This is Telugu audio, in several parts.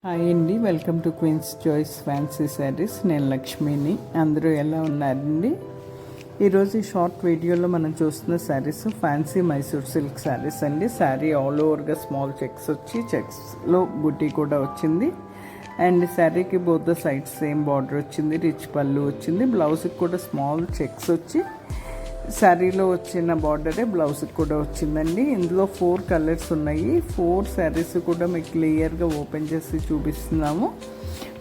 హాయ్ అండి, welcome to Queens Choice fancy saris. నేను లక్ష్మిని. అందరూ ఎలా ఉన్నారండి? ఈరోజు ఈ షార్ట్ వీడియోలో మనం చూస్తున్న శారీస్ ఫ్యాన్సీ మైసూర్ సిల్క్ శారీస్ అండి. శారీ ఆల్ ఓవర్గా స్మాల్ చెక్స్ వచ్చి చెక్స్లో బుటీ కూడా వచ్చింది. అండ్ శారీకి both the sides same border వచ్చింది, రిచ్ పళ్ళు వచ్చింది. బ్లౌజ్కి కూడా స్మాల్ చెక్స్ వచ్చి శారీలో వచ్చిన బార్డరే బ్లౌజ్కి కూడా వచ్చిందండి. ఇందులో 4 కలర్స్ ఉన్నాయి. 4 శారీస్ కూడా మీకు క్లియర్గా ఓపెన్ చేసి చూపిస్తున్నాము.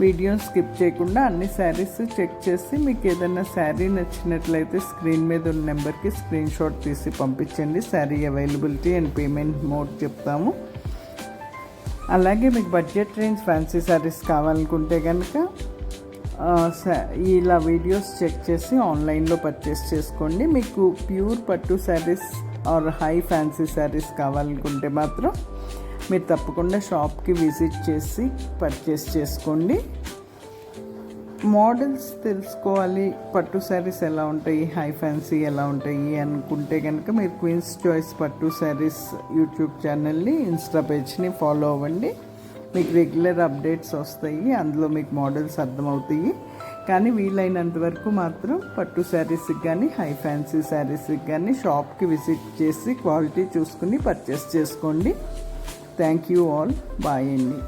వీడియోని స్కిప్ చేయకుండా అన్ని శారీస్ చెక్ చేసి మీకు ఏదైనా శారీ నచ్చినట్లయితే స్క్రీన్ మీద ఉన్న నెంబర్కి స్క్రీన్ షాట్ తీసి పంపించండి. Sari availability and payment mode చెప్తాము. అలాగే మీకు బడ్జెట్ రేంజ్ ఫ్యాన్సీ శారీస్ కావాలనుకుంటే కనుక ఇలా వీడియోస్ చెక్ చేసి ఆన్లైన్లో పర్చేస్ చేసుకోండి. మీకు ప్యూర్ పట్టు saris or high fancy saris కావాలనుకుంటే మాత్రం మీరు తప్పకుండా షాప్కి విజిట్ చేసి పర్చేస్ చేసుకోండి. మోడల్స్ తెలుసుకోవాలి, పట్టు శారీస్ ఎలా ఉంటాయి, హై ఫ్యాన్సీ ఎలా ఉంటాయి అనుకుంటే కనుక మీరు క్వీన్స్ చాయిస్ పట్టు శారీస్ యూట్యూబ్ ఛానల్ని, ఇన్స్టా పేజ్ని ఫాలో అవ్వండి. మీకు రెగ్యులర్ అప్డేట్స్ వస్తాయి, అందులో మీకు మోడల్స్ అర్థమవుతాయి. కానీ వీలైనంత వరకు మాత్రం పట్టు శారీస్కి కానీ హై ఫ్యాన్సీ శారీస్కి కానీ షాప్కి విజిట్ చేసి క్వాలిటీ చూసుకుని పర్చేస్ చేసుకోండి. Thank you all. బాయ్ అండి.